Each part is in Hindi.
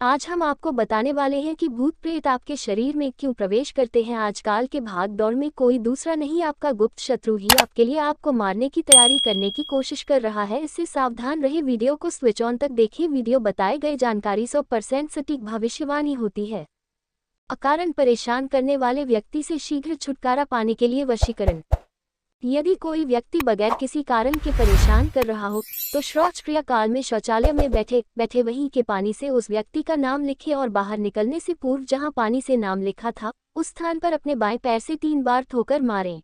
आज हम आपको बताने वाले हैं कि भूत प्रेत आपके शरीर में क्यों प्रवेश करते हैं। आजकल के भाग दौड़ में कोई दूसरा नहीं, आपका गुप्त शत्रु ही आपके लिए आपको मारने की तैयारी करने की कोशिश कर रहा है। इससे सावधान रहे। वीडियो को स्विच ऑन तक देखिए। वीडियो बताए गए जानकारी 100% सटीक भविष्यवाणी होती है। अकारण परेशान करने वाले व्यक्ति से शीघ्र छुटकारा पाने के लिए वशीकरण। यदि कोई व्यक्ति बगैर किसी कारण के परेशान कर रहा हो तो शौच क्रिया काल में शौचालय में बैठे बैठे वहीं के पानी से उस व्यक्ति का नाम लिखें और बाहर निकलने से पूर्व जहां पानी से नाम लिखा था उस स्थान पर अपने बाएं पैर से 3 बार ठोकर मारें।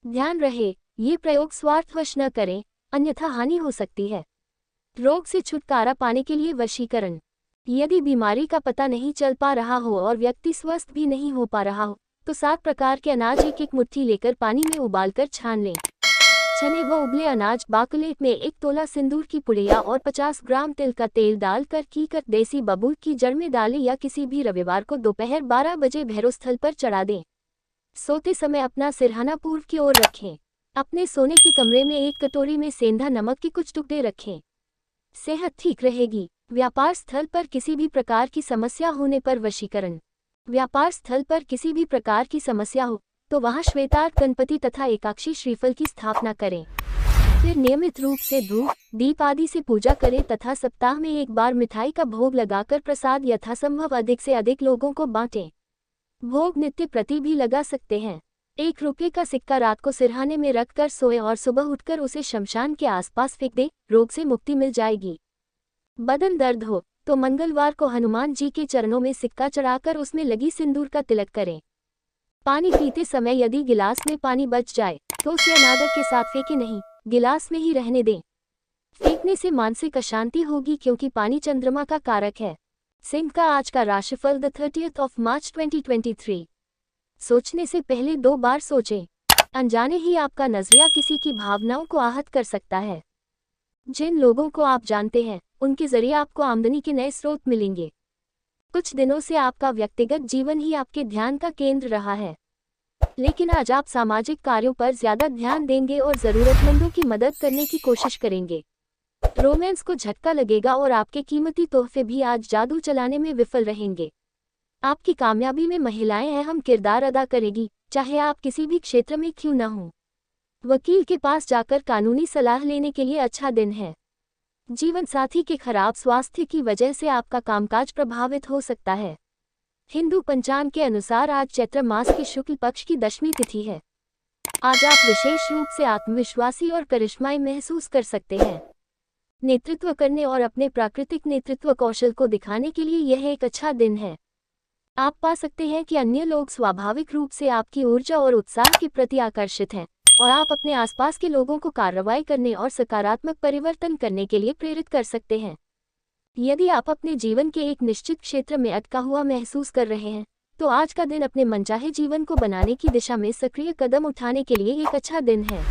ध्यान रहे, ये प्रयोग स्वार्थवश न करें, अन्यथा हानि हो सकती है। रोग से छुटकारा पाने के लिए वशीकरण। यदि बीमारी का पता नहीं चल पा रहा हो और व्यक्ति स्वस्थ भी नहीं हो पा रहा हो तो 7 प्रकार के अनाज एक मुट्ठी लेकर पानी में उबालकर छान लें। चने व उबले अनाज बाकुलेट में 1 तोला सिंदूर की पुड़िया और 50 ग्राम तिल का तेल डालकर कीकर देसी बबूल की जड़ में डालें या किसी भी रविवार को दोपहर 12 बजे भैरवस्थल पर चढ़ा दें। सोते समय अपना सिरहाना पूर्व की ओर रखें। अपने सोने के कमरे में 1 कटोरी में सेंधा नमक के कुछ टुकड़े रखें। सेहत ठीक रहेगी। व्यापार स्थल पर किसी भी प्रकार की समस्या होने पर वशीकरण। व्यापार स्थल पर किसी भी प्रकार की समस्या हो तो वहां श्वेतार्क गणपति तथा एकाक्षी श्रीफल की स्थापना करें। फिर नियमित रूप से धूप दीप आदि से पूजा करें तथा सप्ताह में 1 बार मिठाई का भोग लगाकर प्रसाद यथासंभव अधिक से अधिक लोगों को बांटें। भोग नित्य प्रति भी लगा सकते हैं। 1 रुपये का सिक्का रात को सिरहाने में रखकर सोए और सुबह उठकर उसे शमशान के आसपास फेंक दे। रोग से मुक्ति मिल जाएगी। बदन दर्द हो तो मंगलवार को हनुमान जी के चरणों में सिक्का चढ़ाकर उसमें लगी सिंदूर का तिलक करें। पानी पीते समय यदि गिलास में पानी बच जाए तो उसे अनादर के साथ फेंके नहीं, गिलास में ही रहने दें। फेंकने से मानसिक अशांति होगी क्योंकि पानी चंद्रमा का कारक है। सिंह का आज का राशिफल 30 मार्च 2023। सोचने से पहले 2 बार सोचें। अनजाने ही आपका नजरिया किसी की भावनाओं को आहत कर सकता है। जिन लोगों को आप जानते हैं उनके जरिए आपको आमदनी के नए स्रोत मिलेंगे। कुछ दिनों से आपका व्यक्तिगत जीवन ही आपके ध्यान का केंद्र रहा है, लेकिन आज आप सामाजिक कार्यों पर ज्यादा ध्यान देंगे और जरूरतमंदों की मदद करने की कोशिश करेंगे। रोमांस को झटका लगेगा और आपके कीमती तोहफे भी आज जादू चलाने में विफल रहेंगे। आपकी कामयाबी में महिलाएं अहम किरदार अदा करेगी, चाहे आप किसी भी क्षेत्र में क्यों न हों। वकील के पास जाकर कानूनी सलाह लेने के लिए अच्छा दिन है। जीवन साथी के खराब स्वास्थ्य की वजह से आपका कामकाज प्रभावित हो सकता है। हिंदू पंचांग के अनुसार आज चैत्र मास के शुक्ल पक्ष की 10वीं तिथि है। आज आप विशेष रूप से आत्मविश्वासी और करिश्माई महसूस कर सकते हैं। नेतृत्व करने और अपने प्राकृतिक नेतृत्व कौशल को दिखाने के लिए यह एक अच्छा दिन है। आप पा सकते हैं कि अन्य लोग स्वाभाविक रूप से आपकी ऊर्जा और उत्साह के प्रति आकर्षित हैं और आप अपने आसपास के लोगों को कार्रवाई करने और सकारात्मक परिवर्तन करने के लिए प्रेरित कर सकते हैं। यदि आप अपने जीवन के एक निश्चित क्षेत्र में अटका हुआ महसूस कर रहे हैं तो आज का दिन अपने मनचाहे जीवन को बनाने की दिशा में सक्रिय कदम उठाने के लिए एक अच्छा दिन है।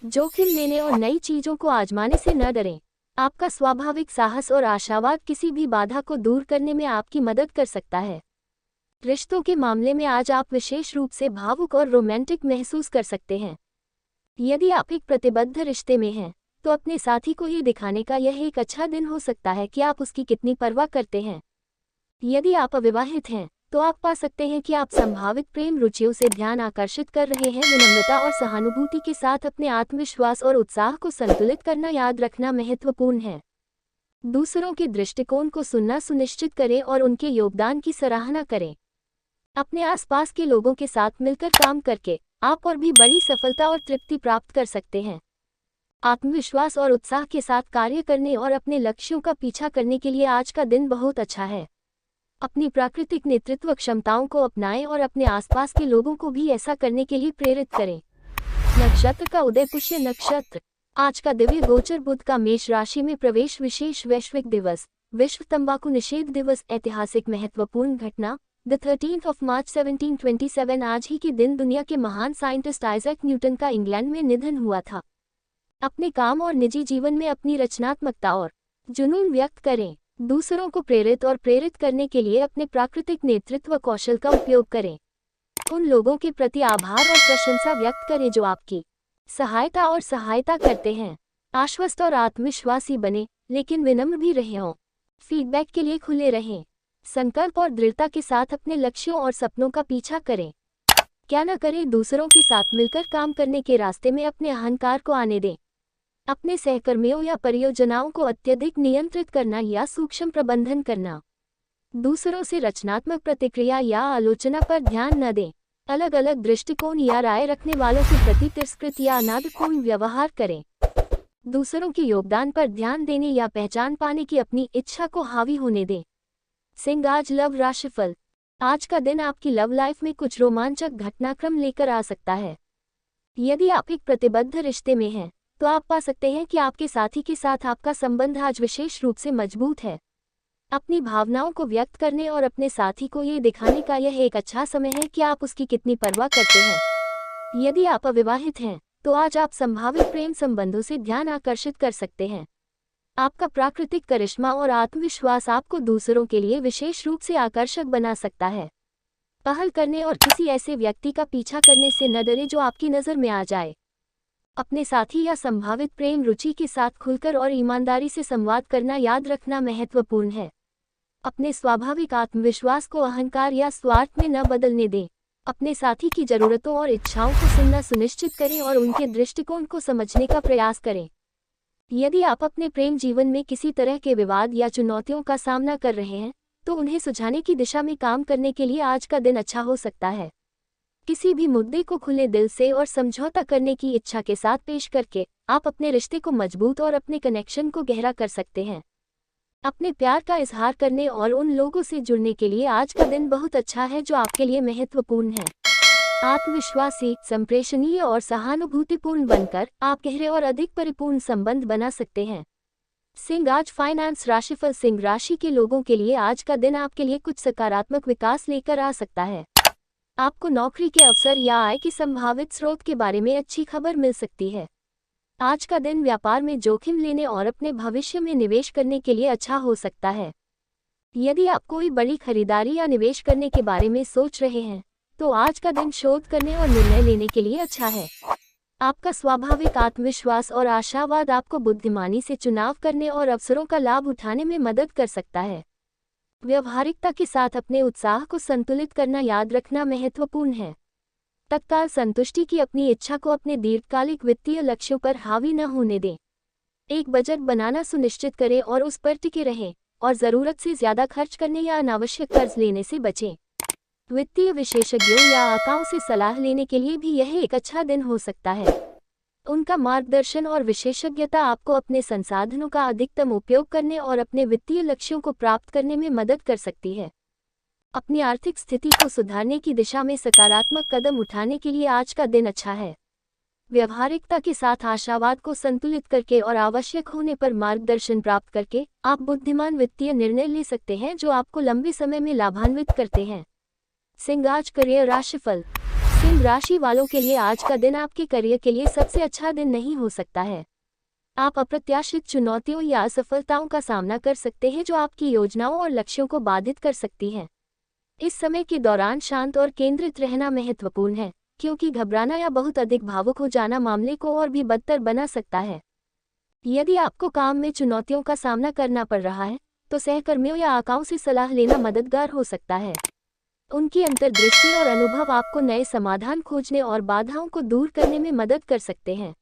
जोखिम लेने और नई चीजों को आजमाने से न डरें। आपका स्वाभाविक साहस और आशावाद किसी भी बाधा को दूर करने में आपकी मदद कर सकता है। रिश्तों के मामले में आज आप विशेष रूप से भावुक और रोमांटिक महसूस कर सकते हैं। यदि आप एक प्रतिबद्ध रिश्ते में हैं तो अपने साथी को ये दिखाने का यह एक अच्छा दिन हो सकता है कि आप उसकी कितनी परवाह करते हैं। यदि आप अविवाहित हैं तो आप पा सकते हैं कि आप संभावित प्रेम रुचियों से ध्यान आकर्षित कर रहे हैं। विनम्रता और सहानुभूति के साथ अपने आत्मविश्वास और उत्साह को संतुलित करना याद रखना महत्वपूर्ण है। दूसरों के दृष्टिकोण को सुनना सुनिश्चित करें और उनके योगदान की सराहना करें। अपने आसपास के लोगों के साथ मिलकर काम करके आप और भी बड़ी सफलता और तृप्ति प्राप्त कर सकते हैं। आत्मविश्वास और उत्साह के साथ कार्य करने और अपने लक्ष्यों का पीछा करने के लिए आज का दिन बहुत अच्छा है। अपनी प्राकृतिक नेतृत्व क्षमताओं को अपनाएं और अपने आसपास के लोगों को भी ऐसा करने के लिए प्रेरित करें। नक्षत्र का उदय पुष्य नक्षत्र। आज का दिव्य गोचर बुध का मेष राशि में प्रवेश। विशेष वैश्विक दिवस, विश्व तंबाकू निषेध दिवस। ऐतिहासिक महत्वपूर्ण घटना 13 मार्च 1727। आज ही के दिन दुनिया के महान साइंटिस्ट आइजैक न्यूटन का इंग्लैंड में निधन हुआ था। अपने काम और निजी जीवन में अपनी रचनात्मकता और जुनून व्यक्त करें। दूसरों को प्रेरित करने के लिए अपने प्राकृतिक नेतृत्व कौशल का उपयोग करें। उन लोगों के प्रति आभार और प्रशंसा व्यक्त करें जो आपकी सहायता करते हैं। आश्वस्त और आत्मविश्वासी बने, लेकिन विनम्र भी रहे हों। फीडबैक के लिए खुले रहें। संकल्प और दृढ़ता के साथ अपने लक्ष्यों और सपनों का पीछा करें। क्या न करें, दूसरों के साथ मिलकर काम करने के रास्ते में अपने अहंकार को आने दें। अपने सहकर्मियों या परियोजनाओं को अत्यधिक नियंत्रित करना या सूक्ष्म प्रबंधन करना। दूसरों से रचनात्मक प्रतिक्रिया या आलोचना पर ध्यान न दें। अलग अलग दृष्टिकोण या राय रखने वालों के प्रति तिरस्कृत या अनादरपूर्ण व्यवहार करें। दूसरों के योगदान पर ध्यान देने या पहचान पाने की अपनी इच्छा को हावी होने दें। सिंह, आज लव राशिफल। आज का दिन आपकी लव लाइफ में कुछ रोमांचक घटनाक्रम लेकर आ सकता है। यदि आप एक प्रतिबद्ध रिश्ते में हैं, तो आप पा सकते हैं कि आपके साथी के साथ आपका संबंध आज विशेष रूप से मजबूत है। अपनी भावनाओं को व्यक्त करने और अपने साथी को ये दिखाने का यह एक अच्छा समय है कि आप उसकी कितनी परवाह करते हैं। यदि आप अविवाहित हैं, तो आज आप संभावित प्रेम संबंधों से ध्यान आकर्षित कर सकते हैं। आपका प्राकृतिक करिश्मा और आत्मविश्वास आपको दूसरों के लिए विशेष रूप से आकर्षक बना सकता है। पहल करने और किसी ऐसे व्यक्ति का पीछा करने से न डरें जो आपकी नज़र में आ जाए। अपने साथी या संभावित प्रेम रुचि के साथ खुलकर और ईमानदारी से संवाद करना याद रखना महत्वपूर्ण है। अपने स्वाभाविक आत्मविश्वास को अहंकार या स्वार्थ में न बदलने दें। अपने साथी की जरूरतों और इच्छाओं को सुनना सुनिश्चित करें और उनके दृष्टिकोण को समझने का प्रयास करें। यदि आप अपने प्रेम जीवन में किसी तरह के विवाद या चुनौतियों का सामना कर रहे हैं, तो उन्हें सुलझाने की दिशा में काम करने के लिए आज का दिन अच्छा हो सकता है। किसी भी मुद्दे को खुले दिल से और समझौता करने की इच्छा के साथ पेश करके आप अपने रिश्ते को मजबूत और अपने कनेक्शन को गहरा कर सकते हैं। अपने प्यार का इजहार करने और उन लोगों से जुड़ने के लिए आज का दिन बहुत अच्छा है जो आपके लिए महत्वपूर्ण है। आत्मविश्वासी, संप्रेषणीय और सहानुभूतिपूर्ण बनकर आप गहरे और अधिक परिपूर्ण संबंध बना सकते हैं। सिंह, आज फाइनेंस राशिफल। सिंह राशि के लोगों के लिए आज का दिन आपके लिए कुछ सकारात्मक विकास लेकर आ सकता है। आपको नौकरी के अवसर या आय की संभावित स्रोत के बारे में अच्छी खबर मिल सकती है। आज का दिन व्यापार में जोखिम लेने और अपने भविष्य में निवेश करने के लिए अच्छा हो सकता है। यदि आप कोई बड़ी खरीदारी या निवेश करने के बारे में सोच रहे हैं, तो आज का दिन शोध करने और निर्णय लेने के लिए अच्छा है। आपका स्वाभाविक आत्मविश्वास और आशावाद आपको बुद्धिमानी से चुनाव करने और अवसरों का लाभ उठाने में मदद कर सकता है। व्यवहारिकता के साथ अपने उत्साह को संतुलित करना याद रखना महत्वपूर्ण है। तत्काल संतुष्टि की अपनी इच्छा को अपने दीर्घकालिक वित्तीय लक्ष्यों पर हावी न होने दें। एक बजट बनाना सुनिश्चित करें और उस पर टिके रहें, और ज़रूरत से ज़्यादा खर्च करने या अनावश्यक कर्ज लेने से बचें। वित्तीय विशेषज्ञों या आकाओं से सलाह लेने के लिए भी यह एक अच्छा दिन हो सकता है। उनका मार्गदर्शन और विशेषज्ञता आपको अपने संसाधनों का अधिकतम उपयोग करने और अपने वित्तीय लक्ष्यों को प्राप्त करने में मदद कर सकती है। अपनी आर्थिक स्थिति को सुधारने की दिशा में सकारात्मक कदम उठाने के लिए आज का दिन अच्छा है। व्यवहारिकता के साथ आशावाद को संतुलित करके और आवश्यक होने पर मार्गदर्शन प्राप्त करके आप बुद्धिमान वित्तीय निर्णय ले सकते हैं जो आपको लंबे समय में लाभान्वित करते हैं। सिंह, आज करियर राशिफल। सिंह राशि वालों के लिए आज का दिन आपके करियर के लिए सबसे अच्छा दिन नहीं हो सकता है। आप अप्रत्याशित चुनौतियों या असफलताओं का सामना कर सकते हैं जो आपकी योजनाओं और लक्ष्यों को बाधित कर सकती हैं। इस समय के दौरान शांत और केंद्रित रहना महत्वपूर्ण है, क्योंकि घबराना या बहुत अधिक भावुक हो जाना मामले को और भी बदतर बना सकता है। यदि आपको काम में चुनौतियों का सामना करना पड़ रहा है, तो सहकर्मियों या आकाओं से सलाह लेना मददगार हो सकता है। उनकी अंतर्दृष्टि और अनुभव आपको नए समाधान खोजने और बाधाओं को दूर करने में मदद कर सकते हैं।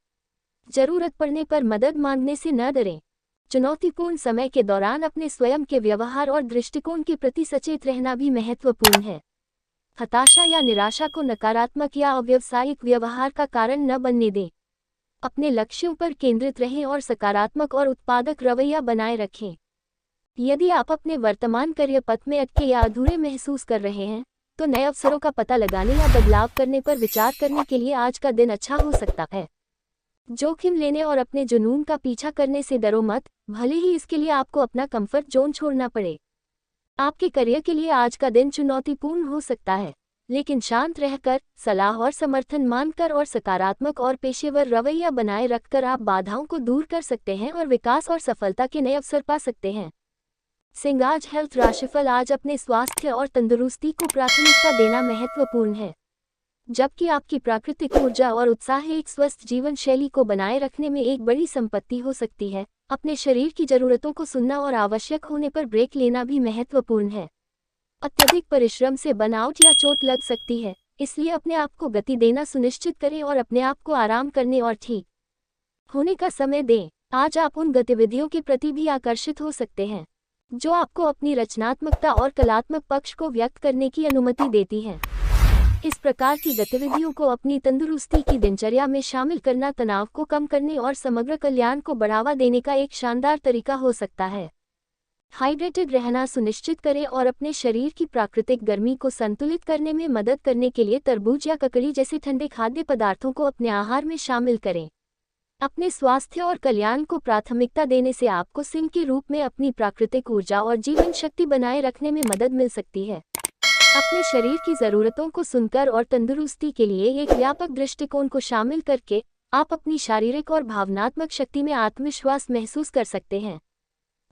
जरूरत पड़ने पर मदद मांगने से न डरें। चुनौतीपूर्ण समय के दौरान अपने स्वयं के व्यवहार और दृष्टिकोण के प्रति सचेत रहना भी महत्वपूर्ण है। हताशा या निराशा को नकारात्मक या अव्यावसायिक व्यवहार का कारण न बनने दें। अपने लक्ष्यों पर केंद्रित रहें और सकारात्मक और उत्पादक रवैया बनाए रखें। यदि आप अपने वर्तमान करियर पथ में अटके या अधूरे महसूस कर रहे हैं, तो नए अवसरों का पता लगाने या बदलाव करने पर विचार करने के लिए आज का दिन अच्छा हो सकता है। जोखिम लेने और अपने जुनून का पीछा करने से डरो मत, भले ही इसके लिए आपको अपना कंफर्ट जोन छोड़ना पड़े। आपके करियर के लिए आज का दिन चुनौतीपूर्ण हो सकता है, लेकिन शांत रहकर, सलाह और समर्थन मानकर और सकारात्मक और पेशेवर रवैया बनाए रखकर आप बाधाओं को दूर कर सकते हैं और विकास और सफलता के नए अवसर पा सकते हैं। सिंह, आज हेल्थ राशिफल। आज अपने स्वास्थ्य और तंदुरुस्ती को प्राथमिकता देना महत्वपूर्ण है। जबकि आपकी प्राकृतिक ऊर्जा और उत्साह एक स्वस्थ जीवन शैली को बनाए रखने में एक बड़ी संपत्ति हो सकती है। अपने शरीर की जरूरतों को सुनना और आवश्यक होने पर ब्रेक लेना भी महत्वपूर्ण है। अत्यधिक परिश्रम से बर्नआउट या चोट लग सकती है, इसलिए अपने आप को गति देना सुनिश्चित करें और अपने आप को आराम करने और ठीक होने का समय दें। आज आप उन गतिविधियों के प्रति भी आकर्षित हो सकते हैं जो आपको अपनी रचनात्मकता और कलात्मक पक्ष को व्यक्त करने की अनुमति देती हैं। इस प्रकार की गतिविधियों को अपनी तंदुरुस्ती की दिनचर्या में शामिल करना तनाव को कम करने और समग्र कल्याण को बढ़ावा देने का एक शानदार तरीका हो सकता है। हाइड्रेटेड रहना सुनिश्चित करें और अपने शरीर की प्राकृतिक गर्मी को संतुलित करने में मदद करने के लिए तरबूज या ककड़ी जैसे ठंडे खाद्य पदार्थों को अपने आहार में शामिल करें। अपने स्वास्थ्य और कल्याण को प्राथमिकता देने से आपको सिंह के रूप में अपनी प्राकृतिक ऊर्जा और जीवन शक्ति बनाए रखने में मदद मिल सकती है। अपने शरीर की ज़रूरतों को सुनकर और तंदुरुस्ती के लिए एक व्यापक दृष्टिकोण को शामिल करके आप अपनी शारीरिक और भावनात्मक शक्ति में आत्मविश्वास महसूस कर सकते हैं।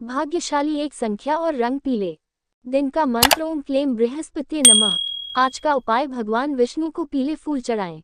भाग्यशाली एक संख्या और रंग पीले। दिन का मंत्र ओम क्लेम बृहस्पति नमः। आज का उपाय भगवान विष्णु को पीले फूल चढ़ाएं।